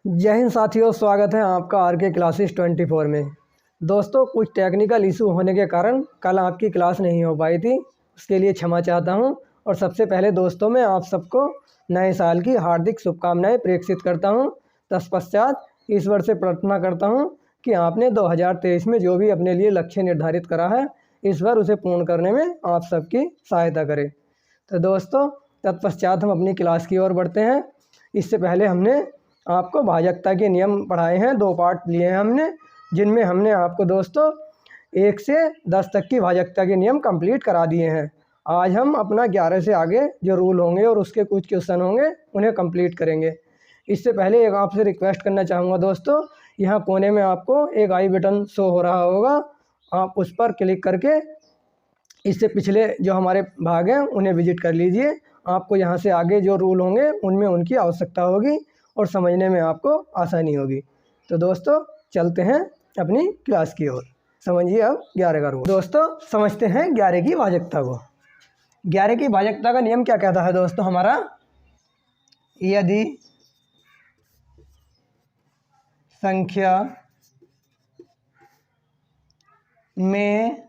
जय हिंद साथियों, स्वागत है आपका आर के क्लासेस 24 में। दोस्तों, कुछ टेक्निकल इशू होने के कारण कल आपकी क्लास नहीं हो पाई थी, उसके लिए क्षमा चाहता हूं। और सबसे पहले दोस्तों, मैं आप सबको नए साल की हार्दिक शुभकामनाएं प्रेषित करता हूं। तत्पश्चात ईश्वर से प्रार्थना करता हूं कि आपने 2023 में जो भी अपने लिए लक्ष्य निर्धारित करा है, ईश्वर उसे पूर्ण करने में आप सबकी सहायता करे। तो दोस्तों, तत्पश्चात हम अपनी क्लास की ओर बढ़ते हैं। इससे पहले हमने आपको भाजकता के नियम पढ़ाए हैं, 2 पार्ट लिए हैं हमने, जिनमें हमने आपको दोस्तों 1 से 10 तक की भाजकता के नियम कंप्लीट करा दिए हैं। आज हम अपना 11 से आगे जो रूल होंगे और उसके कुछ क्वेश्चन होंगे उन्हें कंप्लीट करेंगे। इससे पहले एक आपसे रिक्वेस्ट करना चाहूँगा दोस्तों, यहाँ कोने में आपको एक आई बटन शो हो रहा होगा, आप उस पर क्लिक करके इससे पिछले जो हमारे भाग हैं उन्हें विजिट कर लीजिए। आपको यहाँ से आगे जो रूल होंगे उनमें उनकी आवश्यकता होगी और समझने में आपको आसानी होगी। तो दोस्तों, चलते हैं अपनी क्लास की ओर। समझिए अब 11 का रूल। दोस्तों, समझते हैं 11 की भाजकता को। 11 की भाजकता का नियम क्या कहता है दोस्तों हमारा? यदि संख्या में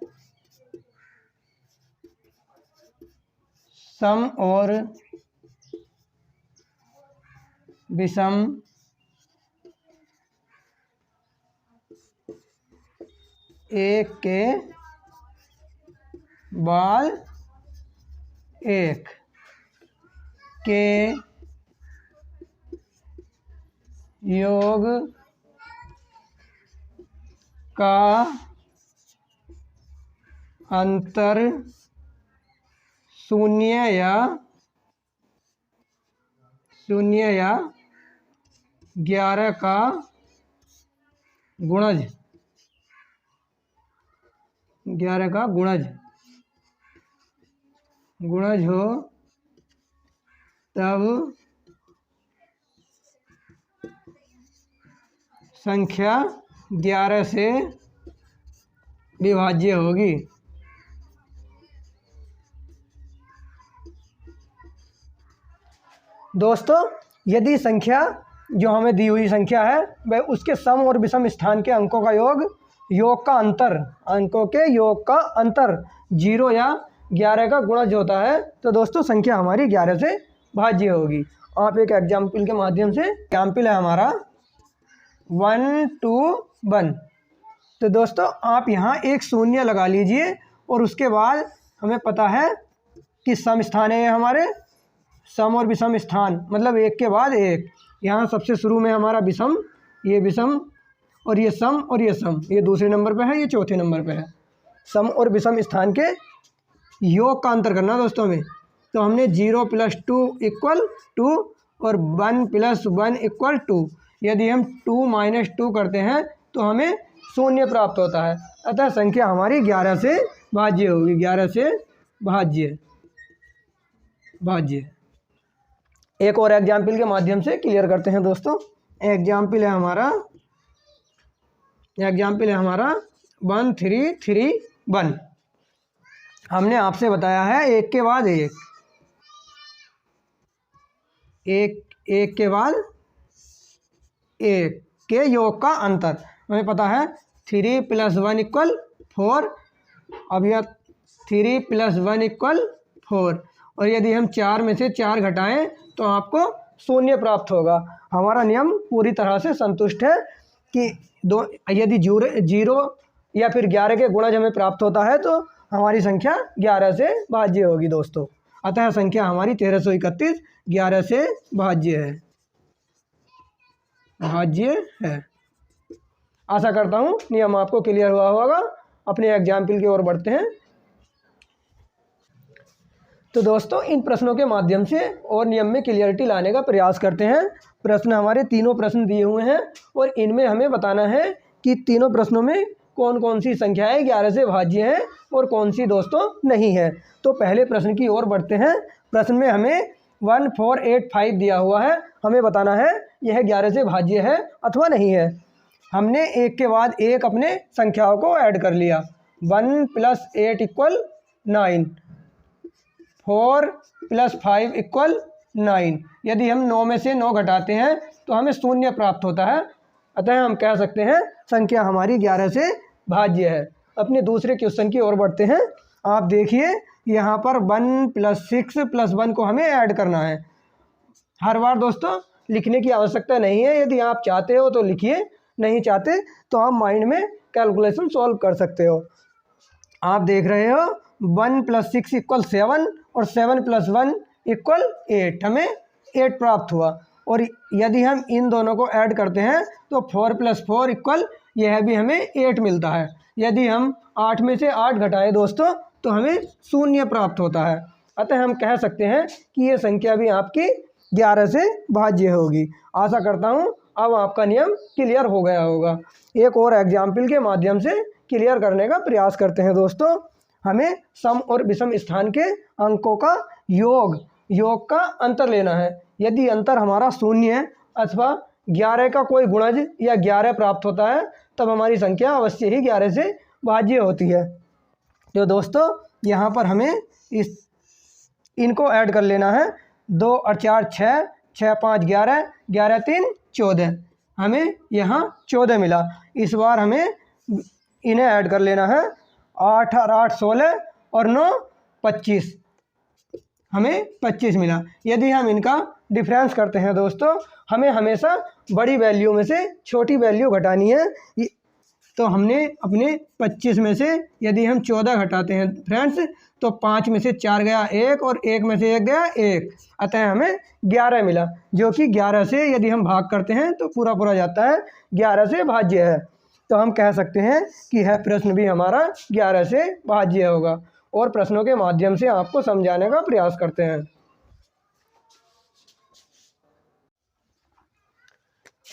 सम और विषम एक के बाद एक के योग का अंतर शून्य या 11 का गुणज 11 का गुणज हो, तब संख्या 11 से विभाज्य होगी। दोस्तों, यदि संख्या जो हमें दी हुई संख्या है वह उसके सम और विषम स्थान के अंकों का योग का अंतर, अंकों के योग का अंतर 0 या 11 का गुणज होता है, तो दोस्तों संख्या हमारी 11 से भाज्य होगी। आप एक एग्जाम्पल के माध्यम से, एग्जाम्पल है हमारा 1 2 1। तो दोस्तों, आप यहाँ एक शून्य लगा लीजिए और उसके बाद हमें पता है कि सम स्थान है हमारे, सम और विषम स्थान मतलब एक के बाद एक। यहाँ सबसे शुरू में हमारा विषम, ये विषम, और ये सम और ये सम, ये दूसरे नंबर पे है, ये चौथे नंबर पे है। सम और विषम स्थान के योग का अंतर करना दोस्तों में। तो हमने 0 + 2 = 2 और 1 + 1 = 2। यदि हम 2 - 2 करते हैं तो हमें शून्य प्राप्त होता है। अतः संख्या हमारी 11 से भाज्य होगी, 11 से भाज्य। एक और एग्जाम्पल के माध्यम से क्लियर करते हैं दोस्तों। एग्जाम्पल है हमारा 1 3 3 1। हमने आपसे बताया है एक के बाद एक, एक के बाद एक के योग का अंतर हमें पता है 3 + 1 = 4। अब यह 3 + 1 = 4, और यदि हम 4 में से 4 घटाएं तो आपको शून्य प्राप्त होगा। हमारा नियम पूरी तरह से संतुष्ट है कि यदि 0 या फिर 11 के गुणज हमें प्राप्त होता है तो हमारी संख्या 11 से भाज्य होगी दोस्तों। अतः संख्या हमारी 1331 11 से भाज्य है। आशा करता हूँ नियम आपको क्लियर हुआ होगा। अपने एग्जाम्पल की ओर बढ़ते हैं। तो दोस्तों, इन प्रश्नों के माध्यम से और नियम में क्लियरिटी लाने का प्रयास करते हैं। प्रश्न हमारे तीनों प्रश्न दिए हुए हैं और इनमें हमें बताना है कि तीनों प्रश्नों में कौन कौन सी संख्याएं 11 से भाज्य हैं और कौन सी दोस्तों नहीं है। तो पहले प्रश्न की ओर बढ़ते हैं। प्रश्न में हमें 1 4 8 5 दिया हुआ है। हमें बताना है यह 11 से भाज्य है अथवा नहीं है। हमने एक के बाद एक अपने संख्याओं को ऐड कर लिया। 1 + 8 = 9, 4 + 5 = 9। यदि हम 9 में से 9 घटाते हैं तो हमें 0 प्राप्त होता है। अतः हम कह सकते हैं संख्या हमारी 11 से भाज्य है। अपने दूसरे क्वेश्चन की ओर बढ़ते हैं। आप देखिए यहाँ पर 1 + 6 + 1 को हमें ऐड करना है। हर बार दोस्तों लिखने की आवश्यकता नहीं है, यदि आप चाहते हो तो लिखिए, नहीं चाहते तो आप माइंड में कैलकुलेशन सॉल्व कर सकते हो। आप देख रहे हो 1 + 6 = 7 और 7 + 1 = 8, हमें 8 प्राप्त हुआ। और यदि हम इन दोनों को ऐड करते हैं तो 4 + 4 = यह भी हमें 8 मिलता है। यदि हम 8 में से 8 घटाएं दोस्तों तो हमें 0 प्राप्त होता है। अतः हम कह सकते हैं कि ये संख्या भी आपकी 11 से भाज्य होगी। आशा करता हूँ अब आपका नियम क्लियर हो गया होगा। एक और एग्जाम्पल के माध्यम से क्लियर करने का प्रयास करते हैं दोस्तों। हमें सम और विषम स्थान के अंकों का योग का अंतर लेना है। यदि अंतर हमारा 0 अथवा 11 का कोई गुणज या 11 प्राप्त होता है तब हमारी संख्या अवश्य ही 11 से भाज्य होती है। तो दोस्तों यहाँ पर हमें इनको ऐड कर लेना है। 2 और 4 6, 6 5 11, 11 3 14, हमें यहाँ 14 मिला। इस बार हमें इन्हें ऐड कर लेना है। 8 और 8 16 और 9 25, हमें 25 मिला। यदि हम इनका डिफरेंस करते हैं दोस्तों, हमें हमेशा बड़ी वैल्यू में से छोटी वैल्यू घटानी है। तो हमने अपने 25 में से यदि हम 14 घटाते हैं फ्रेंड्स तो 5 में से 4 गया 1 और 1 में से 1 गया 1, अतः हमें 11 मिला, जो कि 11 से यदि हम भाग करते हैं तो पूरा पूरा जाता है, 11 से भाज्य है। तो हम कह सकते हैं कि यह प्रश्न भी हमारा 11 से भाज्य होगा। और प्रश्नों के माध्यम से आपको समझाने का प्रयास करते हैं।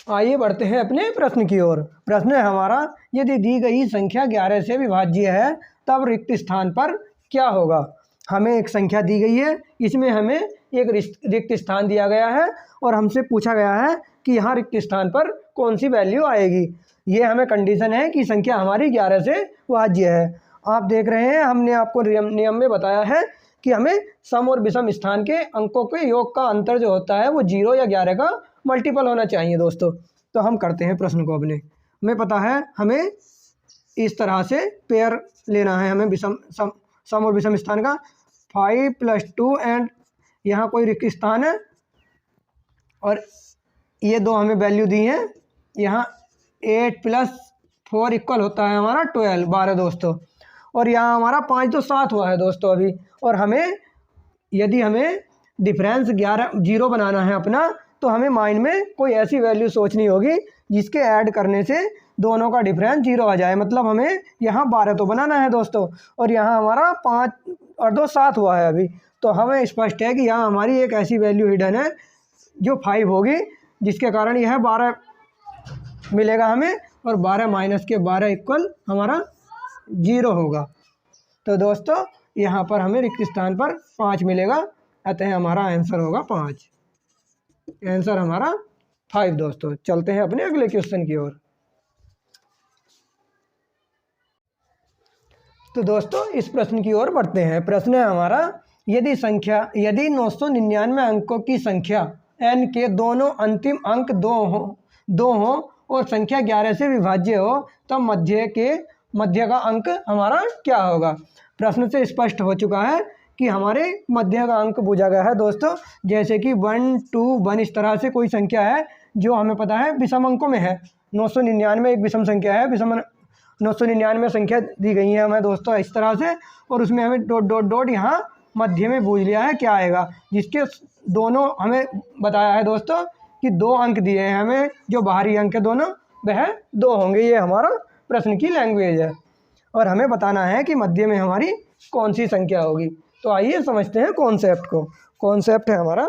आइए बढ़ते हैं अपने प्रश्न की ओर। प्रश्न है हमारा, यदि दी गई संख्या 11 से विभाज्य है तब रिक्त स्थान पर क्या होगा। हमें एक संख्या दी गई है, इसमें हमें एक रिक्त स्थान दिया गया है और हमसे पूछा गया है कि यहाँ रिक्त स्थान पर कौन सी वैल्यू आएगी। ये हमें कंडीशन है कि संख्या हमारी 11 से विभाज्य है। आप देख रहे हैं हमने आपको नियम में बताया है कि हमें सम और विषम स्थान के अंकों के योग का अंतर जो होता है वो 0 या 11 का मल्टीपल होना चाहिए दोस्तों। तो हम करते हैं प्रश्न को अपने। हमें पता है हमें इस तरह से पेयर लेना है, हमें सम और विषम स्थान का 5 + 2 एंड यहाँ कोई रिक्त स्थान है और ये दो हमें वैल्यू दी हैं। यहाँ 8 + 4 = होता है हमारा 12 दोस्तों। और यहाँ हमारा 5 तो 7 हुआ है दोस्तों अभी। और हमें यदि हमें डिफरेंस 0 बनाना है अपना, तो हमें माइंड में कोई ऐसी वैल्यू सोचनी होगी जिसके ऐड करने से दोनों का डिफरेंस 0 आ जाए। मतलब हमें यहाँ 12 तो बनाना है दोस्तों और यहाँ हमारा 5 और 2 7 हुआ है अभी। तो हमें स्पष्ट है कि यहाँ हमारी एक ऐसी वैल्यू हिडन है जो 5 होगी, जिसके कारण यह 12 मिलेगा हमें। और 12 - के 12 = हमारा 0 होगा। तो दोस्तों यहाँ पर हमें रिक्त स्थान पर 5 मिलेगा, अतः हमारा आंसर होगा 5। आंसर हमारा 5 दोस्तों। चलते हैं अपने अगले क्वेश्चन की ओर। तो दोस्तों इस प्रश्न की ओर बढ़ते हैं। प्रश्न है हमारा, यदि 999 अंकों की संख्या n के दोनों अंतिम अंक 2 हो और संख्या 11 से विभाज्य हो तब मध्य का अंक हमारा क्या होगा। प्रश्न से स्पष्ट हो चुका है कि हमारे मध्य का अंक पूछा गया है दोस्तों। जैसे कि 1 2 1 इस तरह से कोई संख्या है जो हमें पता है विषम अंकों में है। 999 एक विषम संख्या है, 999 संख्या दी गई है हमें दोस्तों इस तरह से। और उसमें हमें डॉट यहाँ मध्य में पूछ लिया है क्या आएगा, जिसके दोनों हमें बताया है दोस्तों कि 2 अंक दिए हैं हमें, जो बाहरी अंक है दोनों वह 2 होंगे। ये हमारा प्रश्न की लैंग्वेज है और हमें बताना है कि मध्य में हमारी कौन सी संख्या होगी। तो आइए समझते हैं कॉन्सेप्ट को। कॉन्सेप्ट है हमारा,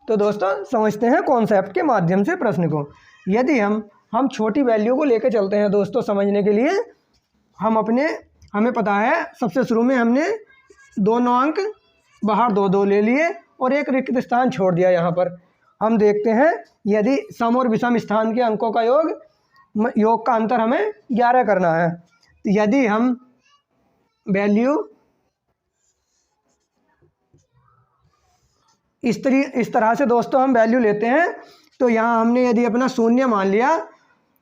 तो दोस्तों समझते हैं कॉन्सेप्ट के माध्यम से प्रश्न को। यदि हम छोटी वैल्यू को लेकर चलते हैं दोस्तों समझने के लिए, हमें पता है सबसे शुरू में हमने दोनों अंक बाहर 2 ले लिए और एक रिक्त स्थान छोड़ दिया। यहाँ पर हम देखते हैं यदि सम और विषम स्थान के अंकों का योग का अंतर हमें 11 करना है। तो यदि हम वैल्यू इस तरह से दोस्तों हम वैल्यू लेते हैं। तो यहाँ हमने यदि अपना शून्य मान लिया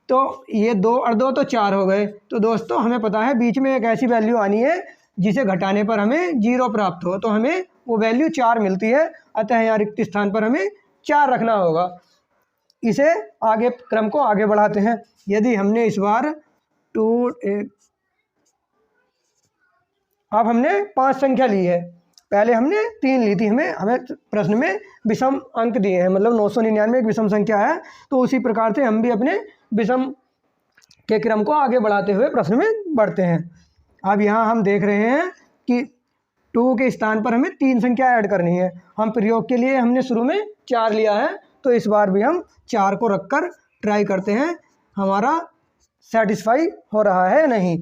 तो ये 2 और 2 तो 4 हो गए। तो दोस्तों हमें पता है बीच में एक ऐसी वैल्यू आनी है जिसे घटाने पर हमें 0 प्राप्त हो, तो हमें वो वैल्यू 4 मिलती है। अतः यहाँ रिक्त स्थान पर हमें 4 रखना होगा। इसे आगे क्रम को आगे बढ़ाते हैं। यदि हमने इस बार अब हमने 5 संख्या ली है, पहले हमने 3 ली थी। हमें प्रश्न में विषम अंक दिए हैं, मतलब 999 एक विषम संख्या है। तो उसी प्रकार से हम भी अपने विषम के क्रम को आगे बढ़ाते हुए प्रश्न में बढ़ते हैं। अब यहाँ हम देख रहे हैं कि 2 के स्थान पर हमें 3 संख्या ऐड करनी है। हम प्रयोग के लिए हमने शुरू में 4 लिया है, तो इस बार भी हम 4 को रखकर ट्राई करते हैं हमारा सेटिस्फाई हो रहा है नहीं।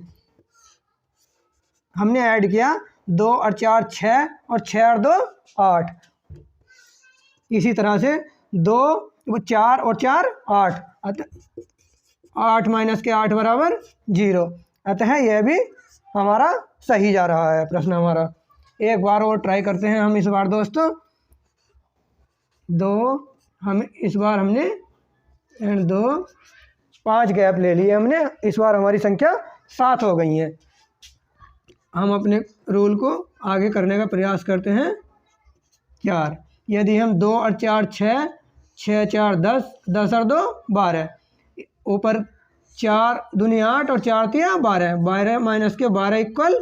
हमने ऐड किया 2 और 4 6 और 6 और 2 8। इसी तरह से 2 4 और 4 8, अतः 8 माइनस के 8 बराबर 0। अतः यह भी हमारा सही जा रहा है प्रश्न हमारा। एक बार और ट्राई करते हैं हम इस बार दोस्तों। 2 हम इस बार हमने 2 5 गैप ले लिए हमने। इस बार हमारी संख्या 7 हो गई है। हम अपने रूल को आगे करने का प्रयास करते हैं। 4, यदि हम 2 और 4 6, 6 4 10, 10 और 2 12, ऊपर 4 दूनी 8 और 4 3 12, 12 माइनस के 12 इक्वल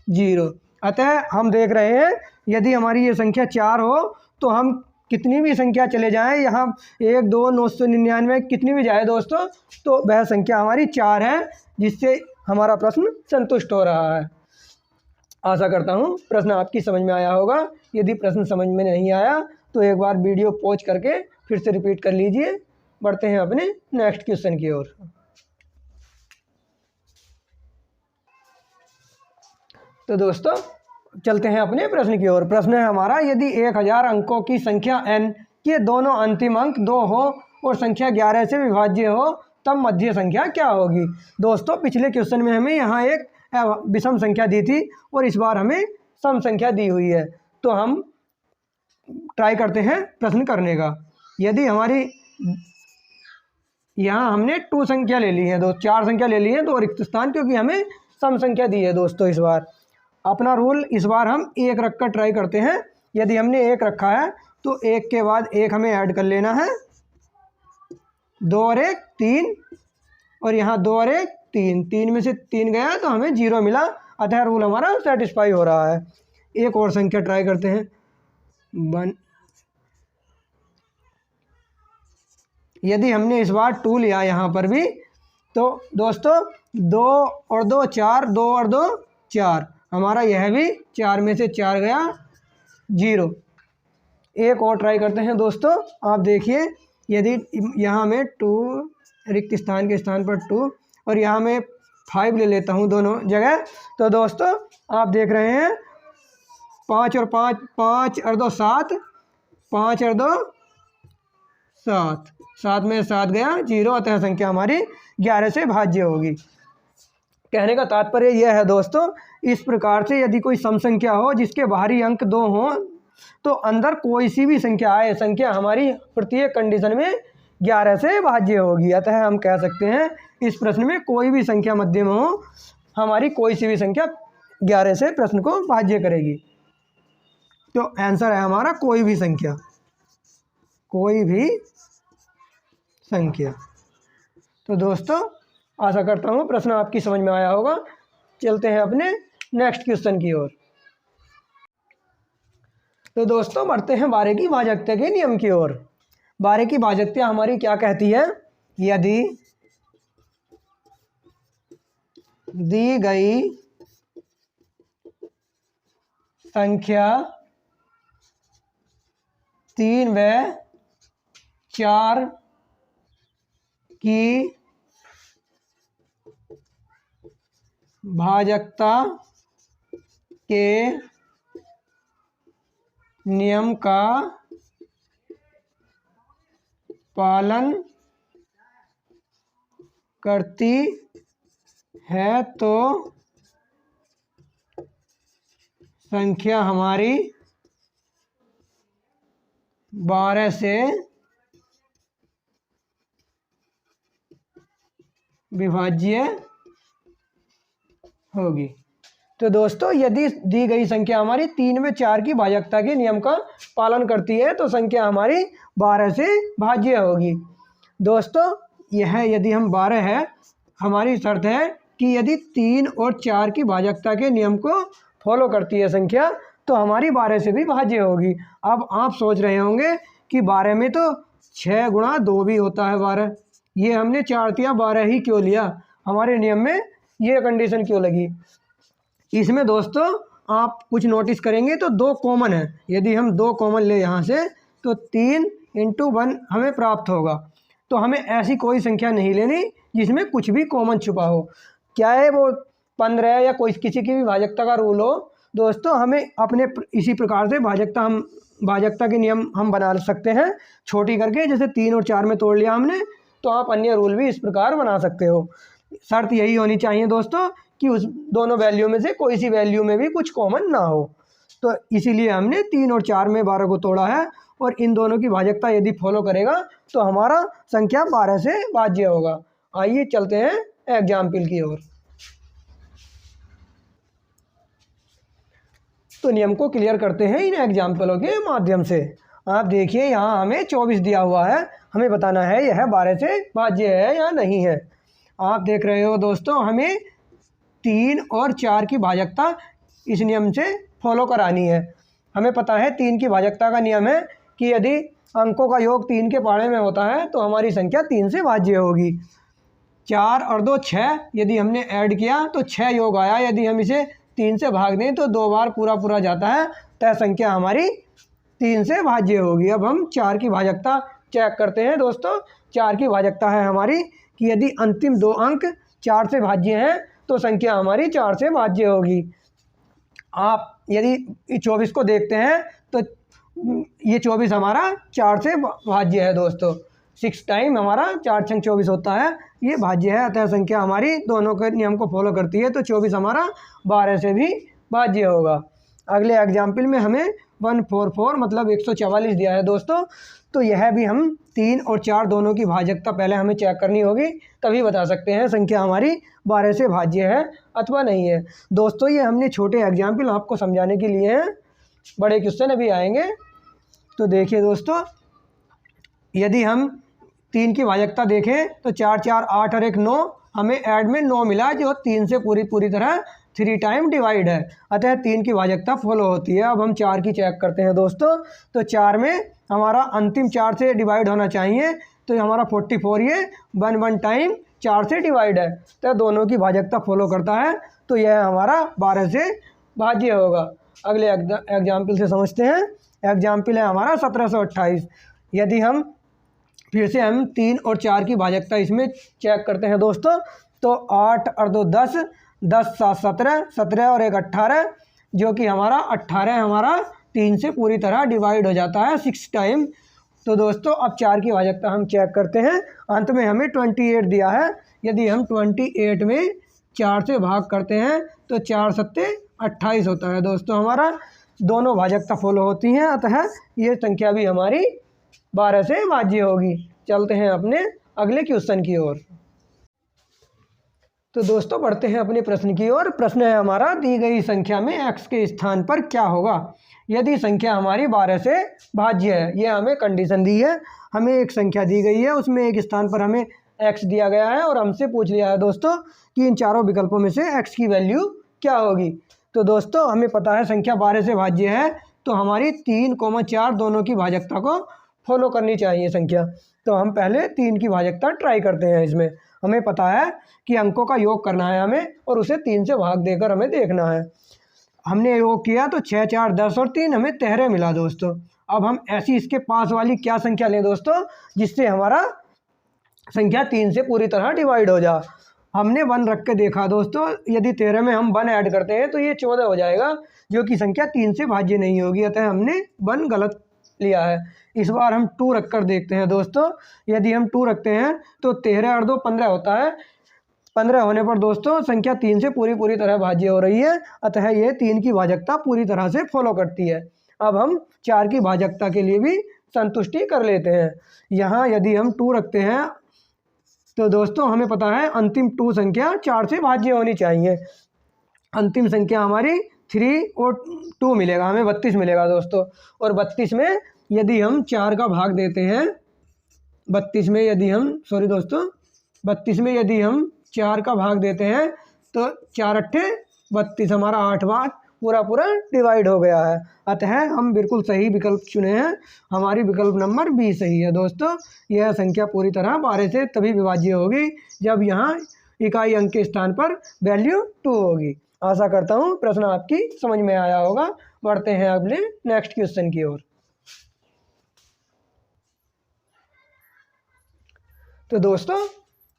0। अतः हम देख रहे हैं यदि हमारी ये संख्या 4 हो तो हम कितनी भी संख्या चले जाएं, यहाँ 1 2 999 कितनी भी जाए दोस्तों, तो वह संख्या हमारी 4 है, जिससे हमारा प्रश्न संतुष्ट हो रहा है। आशा करता हूँ प्रश्न आपकी समझ में आया होगा। यदि प्रश्न समझ में नहीं आया तो एक बार वीडियो पॉज करके फिर से रिपीट कर लीजिए। बढ़ते हैं अपने नेक्स्ट क्वेश्चन की ओर। तो दोस्तों चलते हैं अपने प्रश्न की ओर। प्रश्न है हमारा, यदि 1000 अंकों की संख्या n के दोनों अंतिम अंक 2 हो और संख्या 11 से विभाज्य हो तब मध्य संख्या क्या होगी। दोस्तों पिछले क्वेश्चन में हमें यहाँ एक विषम संख्या दी थी और इस बार हमें सम संख्या दी हुई है। तो हम ट्राई करते हैं प्रश्न करने का। यदि हमारी यहाँ हमने 2 संख्या ले ली है, 4 संख्या ले ली है, 2 रिक्त स्थान, क्योंकि हमें सम संख्या दी है दोस्तों। इस बार अपना रूल इस बार हम 1 रख कर ट्राई करते हैं। यदि हमने 1 रखा है तो 1 के बाद 1 हमें ऐड कर लेना है। 2 और 1 3, और यहाँ 2 और 1 3, 3 में से 3 गया तो हमें 0 मिला। अतः रूल हमारा सेटिस्फाई हो रहा है। एक और संख्या ट्राई करते हैं। 1, यदि हमने इस बार 2 लिया यहाँ पर भी, तो दोस्तों 2 और 2 4, 2 और 2 4, हमारा यह भी 4 में से 4 गया 0। एक और ट्राई करते हैं दोस्तों। आप देखिए यदि यहाँ में 2 रिक्त स्थान के स्थान पर 2 और यहाँ में 5 ले लेता हूँ दोनों जगह, तो दोस्तों आप देख रहे हैं 5 और 5, 5 और 2 7, 5 और 2 7, 7 में 7 गया 0। अतः संख्या हमारी 11 से भाज्य होगी। कहने का तात्पर्य यह है दोस्तों, इस प्रकार से यदि कोई सम संख्या हो जिसके बाहरी अंक 2 हों तो अंदर कोई सी भी संख्या आए, संख्या हमारी प्रत्येक कंडीशन में 11 से भाज्य होगी। अतः हम कह सकते हैं इस प्रश्न में कोई भी संख्या मध्य में हो, हमारी कोई सी भी संख्या 11 से प्रश्न को भाज्य करेगी। तो आंसर है हमारा कोई भी संख्या, कोई भी संख्या। तो दोस्तों आशा करता हूँ प्रश्न आपकी समझ में आया होगा। चलते हैं अपने नेक्स्ट क्वेश्चन की ओर। तो दोस्तों बढ़ते हैं बारे की भाजकता के नियम की ओर। बारे की भाजकता हमारी क्या कहती है, यदि दी गई संख्या 3 व 4 की भाजकता के नियम का पालन करती है तो संख्या हमारी 12 से विभाज्य होगी। तो दोस्तों यदि दी गई संख्या हमारी 3 व 4 की भाजकता के नियम का पालन करती है तो संख्या हमारी 12 से भाज्य होगी। दोस्तों यह यदि हम 12 है, हमारी शर्त है कि यदि 3 और 4 की भाजकता के नियम को फॉलो करती है संख्या तो हमारी 12 से भी भाज्य होगी। अब आप सोच रहे होंगे कि 12 में तो 6 गुणा 2 भी होता है 12, ये हमने 4 या 12 ही क्यों लिया, हमारे नियम में ये कंडीशन क्यों लगी। इसमें दोस्तों आप कुछ नोटिस करेंगे तो 2 कॉमन है। यदि हम 2 कॉमन ले यहाँ से तो 3 × 1 हमें प्राप्त होगा। तो हमें ऐसी कोई संख्या नहीं लेनी जिसमें कुछ भी कॉमन छुपा हो, क्या है वो 15 या कोई किसी की भी भाजकता का रूल हो। दोस्तों हमें अपने इसी प्रकार से भाजकता के नियम हम बना सकते हैं छोटी करके, जैसे 3 और 4 में तोड़ लिया हमने, तो आप अन्य रूल भी इस प्रकार बना सकते हो। शर्त यही होनी चाहिए दोस्तों कि उस दोनों वैल्यू में से कोई सी वैल्यू में भी कुछ कॉमन ना हो। तो इसीलिए हमने 3 और 4 में 12 को तोड़ा है, और इन दोनों की भाजकता यदि फॉलो करेगा तो हमारा संख्या 12 से भाज्य होगा। आइए चलते हैं एग्जाम्पल की ओर। तो नियम को क्लियर करते हैं इन एग्जाम्पलों के माध्यम से। आप देखिए यहाँ हमें 24 दिया हुआ है, हमें बताना है यह 12 से भाज्य है या नहीं है। आप देख रहे हो दोस्तों हमें 3 और 4 की भाजकता इस नियम से फॉलो करानी है। हमें पता है 3 की भाजकता का नियम है कि यदि अंकों का योग 3 के पहाड़े में होता है तो हमारी संख्या 3 से भाज्य होगी। 4 और 2 6, यदि हमने ऐड किया तो 6 योग आया, यदि हम इसे 3 से भाग दें तो 2 बार पूरा जाता है, तय संख्या हमारी 3 से भाज्य होगी। अब हम 4 की भाजकता चेक करते हैं दोस्तों। 4 की भाजकता है हमारी कि यदि अंतिम 2 अंक 4 से भाज्य हैं तो संख्या हमारी 4 से भाज्य होगी। आप यदि 24 को देखते हैं तो ये 24 हमारा 4 से भाज्य है दोस्तों। 6 टाइम हमारा 4 × 24 होता है, ये भाज्य है, अतः संख्या हमारी दोनों के नियम को फॉलो करती है, तो 24 हमारा 12 से भी भाज्य होगा। अगले एग्जाम्पल में हमें 144 मतलब 144 दिया है दोस्तों। तो यह भी हम 3 और 4 दोनों की भाजकता पहले हमें चेक करनी होगी, तभी बता सकते हैं संख्या हमारी 12 से भाज्य है अथवा नहीं है। दोस्तों ये हमने छोटे एग्जाम्पल आपको समझाने के लिए हैं, बड़े क्वेश्चन अभी आएंगे। तो देखिए दोस्तों, यदि हम 3 की भाजकता देखें तो 4 4 8 और 1 9, हमें ऐड में 9 मिला जो 3 से पूरी तरह 3 टाइम डिवाइड है, अतः 3 की भाजकता फॉलो होती है। अब हम 4 की चेक करते हैं दोस्तों। तो 4 में हमारा अंतिम 4 से डिवाइड होना चाहिए, तो हमारा 44 ये 1 टाइम 4 से डिवाइड है, तो दोनों की भाजकता फॉलो करता है, तो यह हमारा 12 से भाज्य होगा। अगले एग्जाम्पल से समझते हैं। एग्जाम्पल है हमारा 1728। यदि हम फिर से हम 3 और 4 की भाजकता इसमें चेक करते हैं दोस्तों, तो 8 और 2 10, 10 7 17, 17 और 1 18, जो कि हमारा 18 हमारा 3 से पूरी तरह डिवाइड हो जाता है 6 टाइम। तो दोस्तों अब 4 की भाजकता हम चेक करते हैं। अंत में हमें 28 दिया है, यदि हम 28 में 4 से भाग करते हैं तो 4 7 28 होता है दोस्तों। हमारा दोनों भाजकता फॉलो होती हैं, अतः ये संख्या भी हमारी 12 से भाज्य होगी। चलते हैं अपने अगले क्वेश्चन की ओर। तो दोस्तों बढ़ते हैं अपने प्रश्न की ओर। प्रश्न है हमारा, दी गई संख्या में x के स्थान पर क्या होगा यदि संख्या हमारी 12 से भाज्य है। ये हमें कंडीशन दी है, हमें एक संख्या दी गई है, उसमें एक स्थान पर हमें x दिया गया है, और हमसे पूछ लिया है दोस्तों कि इन चारों विकल्पों में से x की वैल्यू क्या होगी। तो दोस्तों हमें पता है संख्या 12 से भाज्य है, तो हमारी 3, 4 दोनों की भाजकता को फॉलो करनी चाहिए संख्या। तो हम पहले 3 की भाजकता ट्राई करते हैं। इसमें हमें पता है कि अंकों का योग करना है हमें, और उसे 3 से भाग देकर हमें देखना है। हमने योग किया तो 6 4 10 और 3 हमें 13 मिला दोस्तों। अब हम ऐसी इसके पास वाली क्या संख्या लें दोस्तों जिससे हमारा संख्या 3 से पूरी तरह डिवाइड हो जा। हमने 1 रख के देखा दोस्तों, यदि 13 में हम 1 ऐड करते हैं तो ये 14 हो जाएगा, जो कि संख्या 3 से भाज्य नहीं होगी, अतः हमने 1 गलत लिया है। इस बार हम 2 रख कर देखते हैं दोस्तों। यदि हम 2 रखते हैं तो 13 और 2 15 होता है, 15 होने पर दोस्तों संख्या 3 से पूरी तरह भाज्य हो रही है, अतः ये 3 की भाजकता पूरी तरह से फॉलो करती है। अब हम 4 की भाजकता के लिए भी संतुष्टि कर लेते हैं। यहाँ यदि हम 2 रखते हैं तो दोस्तों हमें पता है अंतिम 2 संख्या 4 से भाज्य होनी चाहिए। अंतिम संख्या हमारी 3 और 2 मिलेगा, हमें 32 मिलेगा दोस्तों। और 32 में यदि हम 4 का भाग देते हैं, 32 में यदि हम 4 का भाग देते हैं तो 4 अट्ठे 32, हमारा 8 भाग पूरा डिवाइड हो गया है। अतः हम बिल्कुल सही विकल्प चुने हैं, हमारी विकल्प नंबर बी सही है दोस्तों। यह संख्या पूरी तरह 12 से तभी विभाज्य होगी जब यहाँ इकाई अंक के स्थान पर वैल्यू 2 होगी। आशा करता हूँ प्रश्न आपकी समझ में आया होगा। बढ़ते हैं अगले नेक्स्ट क्वेश्चन की ओर। तो दोस्तों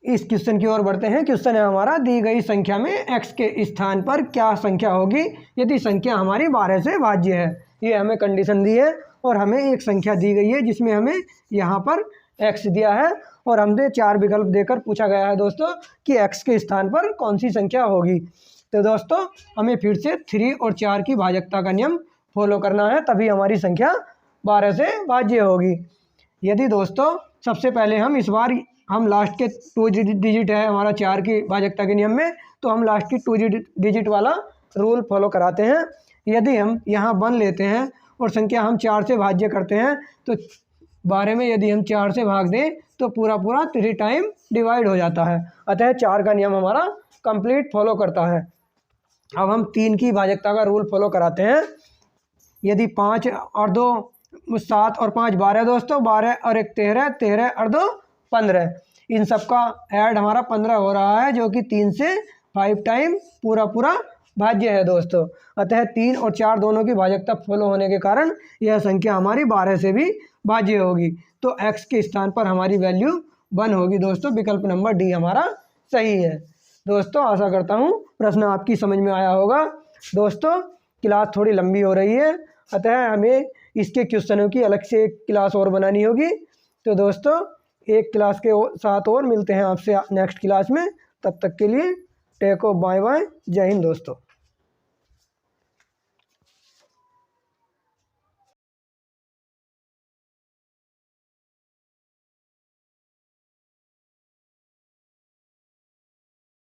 इस क्वेश्चन की ओर बढ़ते हैं। क्वेश्चन है हमारा, दी गई संख्या में x के स्थान पर क्या संख्या होगी यदि संख्या हमारी 12 से भाज्य है। ये हमें कंडीशन दी है और हमें एक संख्या दी गई है जिसमें हमें यहाँ पर x दिया है और हमसे 4 विकल्प देकर पूछा गया है दोस्तों कि x के स्थान पर कौन सी संख्या होगी। तो दोस्तों हमें फिर से 3 और 4 की भाजकता का नियम फॉलो करना है, तभी हमारी संख्या 12 से भाज्य होगी। यदि दोस्तों सबसे पहले हम इस बार हम लास्ट के 2 डिजिट है हमारा 4 की भाजकता के नियम में, तो हम लास्ट की 2 डिजिट वाला रूल फॉलो कराते हैं। यदि हम यहाँ 1 लेते हैं और संख्या हम 4 से भाज्य करते हैं तो 12 में यदि हम 4 से भाग दें तो पूरा 3 टाइम डिवाइड हो जाता है। अतः 4 का नियम हमारा कंप्लीट फॉलो करता है। अब हम 3 की भाजकता का रूल फॉलो कराते हैं। यदि 5 और 2 7 और 5 12 दोस्तों, 12 और 1 13, 13 और 2 15, इन सब का ऐड हमारा 15 हो रहा है जो कि 3 से 5 टाइम पूरा भाज्य है दोस्तों। अतः 3 और 4 दोनों की भाजकता फॉलो होने के कारण यह संख्या हमारी 12 से भी भाज्य होगी। तो x के स्थान पर हमारी वैल्यू 1 होगी दोस्तों। विकल्प नंबर डी हमारा सही है दोस्तों। आशा करता हूँ प्रश्न आपकी समझ में आया होगा। दोस्तों क्लास थोड़ी लंबी हो रही है, अतः हमें इसके क्वेश्चनों की अलग से एक क्लास और बनानी होगी। तो दोस्तों एक क्लास के साथ और मिलते हैं आपसे नेक्स्ट क्लास में। तब तक के लिए टेक ऑफ, बाय बाय, जय हिंद दोस्तों।